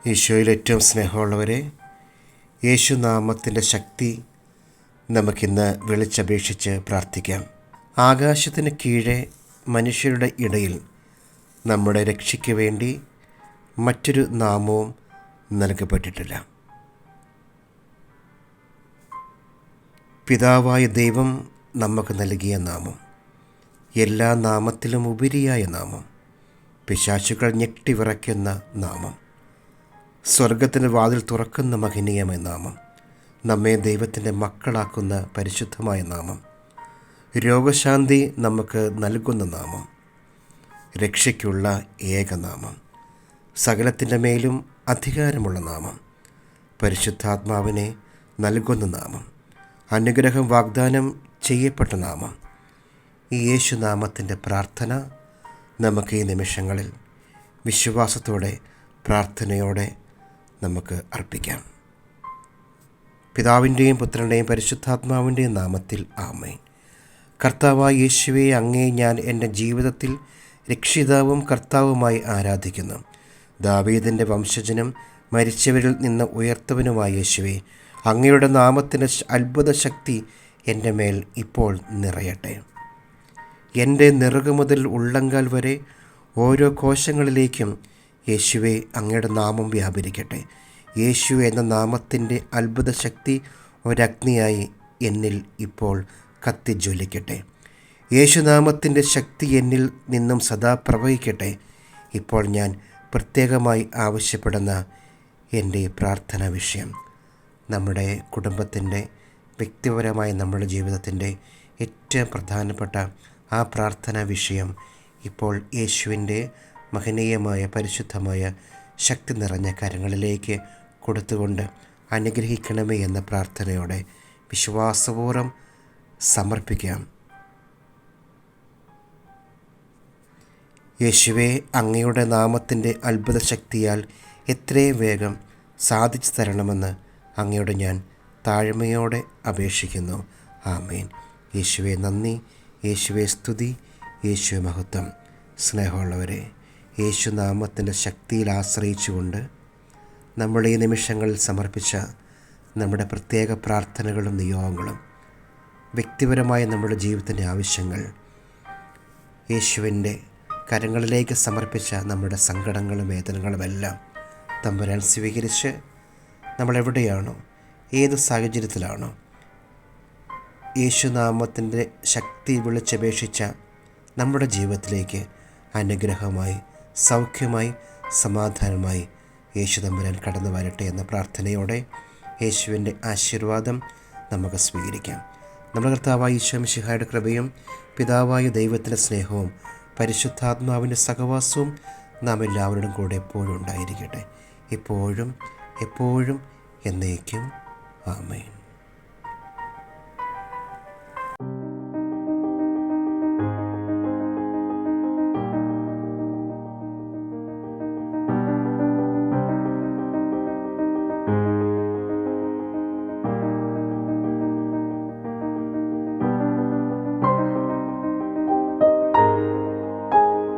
ഈശോയിൽ ഏറ്റവും സ്നേഹമുള്ളവരെ, യേശുനാമത്തിൻ്റെ ശക്തി നമുക്കിന്ന് വിളിച്ചപേക്ഷിച്ച് പ്രാർത്ഥിക്കാം. ആകാശത്തിന് കീഴെ മനുഷ്യരുടെ ഇടയിൽ നമ്മുടെ രക്ഷയ്ക്ക് വേണ്ടി മറ്റൊരു നാമവും നൽകപ്പെട്ടിട്ടില്ല. പിതാവായ ദൈവം നമുക്ക് നൽകിയ നാമം, എല്ലാ നാമത്തിലും ഉപരിയായ നാമം, പിശാചുകൾ ഞെട്ടിവിറയ്ക്കുന്ന നാമം, സ്വർഗത്തിൻ്റെ വാതിൽ തുറക്കുന്ന മഹനീയമായ നാമം, നമ്മെ ദൈവത്തിൻ്റെ മക്കളാക്കുന്ന പരിശുദ്ധമായ നാമം, രോഗശാന്തി നമുക്ക് നൽകുന്ന നാമം, രക്ഷയ്ക്കുള്ള ഏകനാമം, സകലത്തിൻ്റെ മേലും അധികാരമുള്ള നാമം, പരിശുദ്ധാത്മാവിനെ നൽകുന്ന നാമം, അനുഗ്രഹം വാഗ്ദാനം ചെയ്യപ്പെട്ട നാമം. ഈ യേശുനാമത്തിൻ്റെ പ്രാർത്ഥന നമുക്ക് ഈ നിമിഷങ്ങളിൽ വിശ്വാസത്തോടെ, പ്രാർത്ഥനയോടെ നമുക്ക് അർപ്പിക്കാം. പിതാവിൻ്റെയും പുത്രൻ്റെയും പരിശുദ്ധാത്മാവിൻ്റെയും നാമത്തിൽ ആമേൻ. കർത്താവായ യേശുവേ, അങ്ങേ ഞാൻ എൻ്റെ ജീവിതത്തിൽ രക്ഷിതാവും കർത്താവുമായി ആരാധിക്കുന്നു. ദാവീദിൻ്റെ വംശജനും മരിച്ചവരിൽ നിന്ന് ഉയർത്തവനുമായ യേശുവേ, അങ്ങയുടെ നാമത്തിൻ്റെ അത്ഭുത ശക്തി എൻ്റെ മേൽ ഇപ്പോൾ നിറയട്ടെ. എൻ്റെ നെറുകു മുതൽ ഉള്ളങ്കാൽ വരെ ഓരോ കോശങ്ങളിലേക്കും യേശുവേ അങ്ങയുടെ നാമം വ്യാപരിക്കട്ടെ. യേശു എന്ന നാമത്തിൻ്റെ അത്ഭുത ശക്തി ഒരഗ്നിയായി എന്നിൽ ഇപ്പോൾ കത്തിജ്വലിക്കട്ടെ. യേശുനാമത്തിൻ്റെ ശക്തി എന്നിൽ നിന്നും സദാ പ്രവഹിക്കട്ടെ. ഇപ്പോൾ ഞാൻ പ്രത്യേകമായി ആവശ്യപ്പെടുന്ന എൻ്റെ പ്രാർത്ഥനാ വിഷയം, നമ്മുടെ കുടുംബത്തിൻ്റെ, വ്യക്തിപരമായ നമ്മുടെ ജീവിതത്തിൻ്റെ ഏറ്റവും പ്രധാനപ്പെട്ട ആ പ്രാർത്ഥനാ വിഷയം ഇപ്പോൾ യേശുവിൻ്റെ മഹനീയമായ പരിശുദ്ധമായ ശക്തി നിറഞ്ഞ കരങ്ങളിലേക്ക് കൊടുത്തുകൊണ്ട് അനുഗ്രഹിക്കണമേ എന്ന പ്രാർത്ഥനയോടെ വിശ്വാസപൂർവ്വം സമർപ്പിക്കാം. യേശുവേ, അങ്ങയുടെ നാമത്തിൻ്റെ അത്ഭുത ശക്തിയാൽ എത്രയും വേഗം സാധിച്ചു തരണമെന്ന് അങ്ങയോട് ഞാൻ താഴ്മയോടെ അപേക്ഷിക്കുന്നു. ആമേൻ. യേശുവേ നന്ദി, യേശുവേ സ്തുതി, യേശുവേ മഹത്വം. സ്നേഹമുള്ളവരെ, യേശുനാമത്തിൻ്റെ ശക്തിയിൽ ആശ്രയിച്ചുകൊണ്ട് നമ്മൾ ഈ നിമിഷങ്ങളിൽ സമർപ്പിച്ച നമ്മുടെ പ്രത്യേക പ്രാർത്ഥനകളും നിയോഗങ്ങളും, വ്യക്തിപരമായ നമ്മുടെ ജീവിതത്തിൻ്റെ ആവശ്യങ്ങൾ, യേശുവിൻ്റെ കരങ്ങളിലേക്ക് സമർപ്പിച്ച നമ്മുടെ സങ്കടങ്ങളും വേദനകളുമെല്ലാം തമ്പുരാൻ സ്വീകരിച്ച് നമ്മളെവിടെയാണോ, ഏത് സാഹചര്യത്തിലാണോ യേശുനാമത്തിൻ്റെ ശക്തി വിളിച്ചപേക്ഷിച്ച നമ്മുടെ ജീവിതത്തിലേക്ക് അനുഗ്രഹമായി, സൗഖ്യമായി, സമാധാനമായി യേശു തമ്പുരാൻ കടന്നു വരട്ടെ എന്ന പ്രാർത്ഥനയോടെ യേശുവിൻ്റെ ആശീർവാദം നമുക്ക് സ്വീകരിക്കാം. നമ്മുടെ കർത്താവായ ഈശോ മിശിഹായുടെ കൃപയും പിതാവായ ദൈവത്തിൻ്റെ സ്നേഹവും പരിശുദ്ധാത്മാവിൻ്റെ സഹവാസവും നാം എല്ലാവരുടെയും കൂടെ എപ്പോഴും ഉണ്ടായിരിക്കട്ടെ, ഇപ്പോഴും എപ്പോഴും എന്നേക്കും. ആമേൻ.